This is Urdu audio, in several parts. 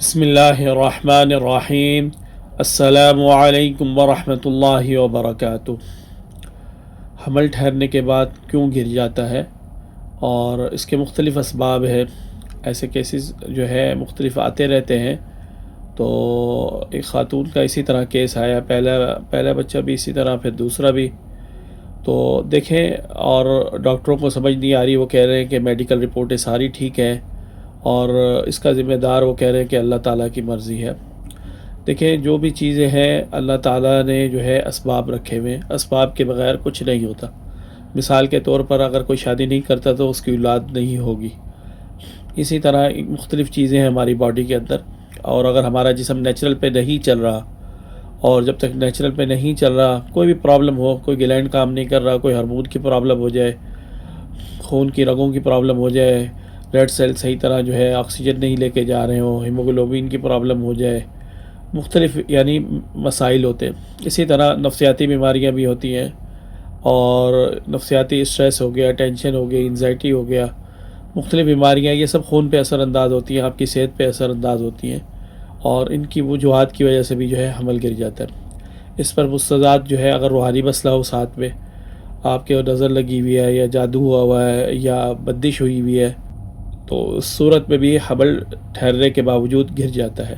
بسم اللہ الرحمن الرحیم۔ السلام علیکم ورحمۃ اللہ وبرکاتہ۔ حمل ٹھہرنے کے بعد کیوں گر جاتا ہے اور اس کے مختلف اسباب ہیں۔ ایسے کیسز جو ہے مختلف آتے رہتے ہیں۔ تو ایک خاتون کا اسی طرح کیس آیا، پہلا بچہ بھی اسی طرح، پھر دوسرا بھی۔ تو دیکھیں، اور ڈاکٹروں کو سمجھ نہیں آ رہی، وہ کہہ رہے ہیں کہ میڈیکل رپورٹیں ساری ٹھیک ہیں، اور اس کا ذمہ دار وہ کہہ رہے ہیں کہ اللہ تعالیٰ کی مرضی ہے۔ دیکھیں، جو بھی چیزیں ہیں اللہ تعالیٰ نے جو ہے اسباب رکھے ہوئے، اسباب کے بغیر کچھ نہیں ہوتا۔ مثال کے طور پر اگر کوئی شادی نہیں کرتا تو اس کی اولاد نہیں ہوگی۔ اسی طرح مختلف چیزیں ہیں ہماری باڈی کے اندر، اور اگر ہمارا جسم نیچرل پہ نہیں چل رہا، اور جب تک نیچرل پہ نہیں چل رہا، کوئی بھی پرابلم ہو، کوئی گلینڈ کام نہیں کر رہا، کوئی ہارمون کی پرابلم ہو جائے، خون کی رگوں کی پرابلم ہو جائے، ریڈ سیل صحیح طرح جو ہے آکسیجن نہیں لے کے جا رہے ہوں، ہیموگلوبین کی پرابلم ہو جائے، مختلف یعنی مسائل ہوتے ہیں۔ اسی طرح نفسیاتی بیماریاں بھی ہوتی ہیں، اور نفسیاتی اسٹریس ہو گیا، ٹینشن ہو گئی، انزائٹی ہو گیا، مختلف بیماریاں، یہ سب خون پہ اثر انداز ہوتی ہیں، آپ کی صحت پہ اثر انداز ہوتی ہیں، اور ان کی وجوہات کی وجہ سے بھی جو ہے حمل گر جاتا ہے۔ اس پر مستضاد جو ہے، اگر روحانی مسئلہ ہو ساتھ میں، آپ کے نظر لگی ہوئی ہے، یا جادو ہوا ہے، یا بندش ہوئی ہوئی ہے، تو اس صورت میں بھی حمل ٹھہرنے کے باوجود گر جاتا ہے۔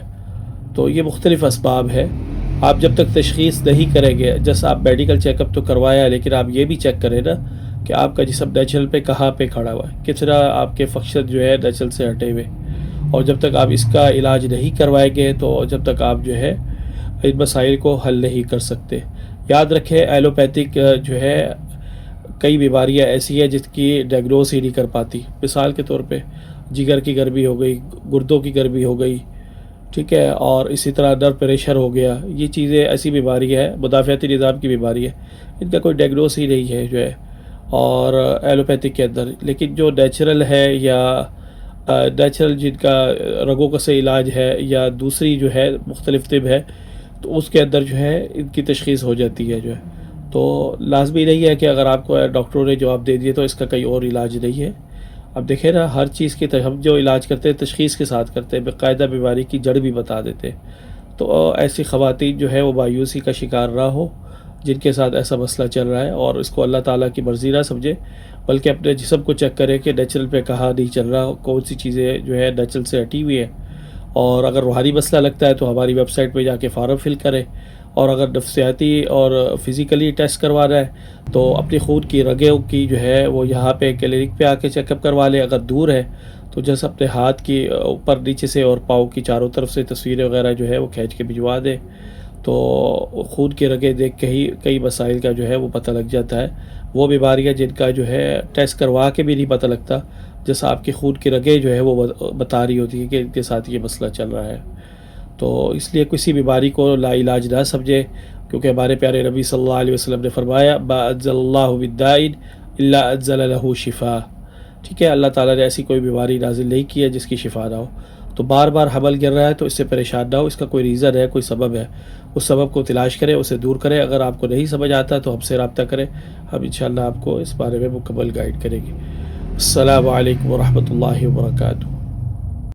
تو یہ مختلف اسباب ہے۔ آپ جب تک تشخیص نہیں کریں گے، جیسا آپ میڈیکل چیک اپ تو کروایا، لیکن آپ یہ بھی چیک کریں نا کہ آپ کا جسم نیچرل پہ کہاں پہ کھڑا ہوا ہے، کتنا آپ کے فنکشن جو ہے نیچرل سے ہٹے ہوئے، اور جب تک آپ اس کا علاج نہیں کروائیں گے تو جب تک آپ جو ہے ان مسائل کو حل نہیں کر سکتے۔ یاد رکھیں، ایلوپیتھک جو ہے کئی بیماریاں ایسی ہیں جس کی ڈائگنوز ہی نہیں کر پاتی۔ مثال کے طور پہ جگر کی گرمی ہو گئی، گردوں کی گرمی ہو گئی، ٹھیک ہے، اور اسی طرح نر پریشر ہو گیا۔ یہ چیزیں ایسی بیماری ہے، مدافعتی نظام کی بیماری ہے، ان کا کوئی ڈائگنوز ہی نہیں ہے جو ہے، اور ایلوپیتھک کے اندر۔ لیکن جو نیچرل ہے، یا نیچرل جن کا رگوں کا سے علاج ہے، یا دوسری جو ہے مختلف طب ہے، تو اس کے اندر جو ہے ان کی تشخیص ہو جاتی ہے جو ہے۔ تو لازمی نہیں ہے کہ اگر آپ کو ڈاکٹروں نے جواب دے دیے تو اس کا کہیں اور علاج نہیں ہے۔ اب دیکھیں نا، ہر چیز کی ہم جو علاج کرتے ہیں تشخیص کے ساتھ کرتے ہیں، باقاعدہ بیماری کی جڑ بھی بتا دیتے ہیں۔ تو ایسی خواتین جو ہے وہ مایوسی کا شکار نہ ہو، جن کے ساتھ ایسا مسئلہ چل رہا ہے، اور اس کو اللہ تعالیٰ کی مرضی نہ سمجھے، بلکہ اپنے جسم کو چیک کرے کہ نیچرل پہ کہاں نہیں چل رہا، کون سی چیزیں جو ہے نیچرل سے ہٹی ہوئی ہے۔ اور اگر روحانی مسئلہ لگتا ہے تو ہماری ویب سائٹ پہ جا کے فارم فل کریں، اور اگر نفسیاتی اور فزیکلی ٹیسٹ کروانا ہے تو اپنی خون کی رگوں کی جو ہے وہ یہاں پہ کلینک پہ آ کے چیک اپ کروا لیں۔ اگر دور ہے تو جیسے اپنے ہاتھ کی اوپر نیچے سے اور پاؤں کی چاروں طرف سے تصویریں وغیرہ جو ہے وہ کھینچ کے بھجوا دیں، تو خون کی رگیں دیکھ کے ہی کئی مسائل کا جو ہے وہ پتہ لگ جاتا ہے۔ وہ بیماریاں جن کا جو ہے ٹیسٹ کروا کے بھی نہیں پتہ لگتا، جیسا آپ کی خون کی رگیں جو ہے وہ بتا رہی ہوتی ہیں کہ ان کے ساتھ یہ مسئلہ چل رہا ہے۔ تو اس لیے کسی بیماری کو لا علاج نہ سمجھے، کیونکہ ہمارے پیارے نبی صلی اللہ علیہ وسلم نے فرمایا، ما انزل اللہ من داء الا انزل له شفاء۔ ٹھیک ہے، اللہ تعالیٰ نے ایسی کوئی بیماری نازل نہیں کی ہے جس کی شفا نہ ہو۔ تو بار بار حمل گر رہا ہے تو اس سے پریشان نہ ہو، اس کا کوئی ریزن ہے، کوئی سبب ہے، اس سبب کو تلاش کریں، اسے دور کریں۔ اگر آپ کو نہیں سمجھ آتا تو ہم سے رابطہ کریں، ہم انشاءاللہ آپ کو اس بارے میں مکمل گائیڈ کریں گے۔ السلام علیکم ورحمۃ اللہ وبرکاتہ۔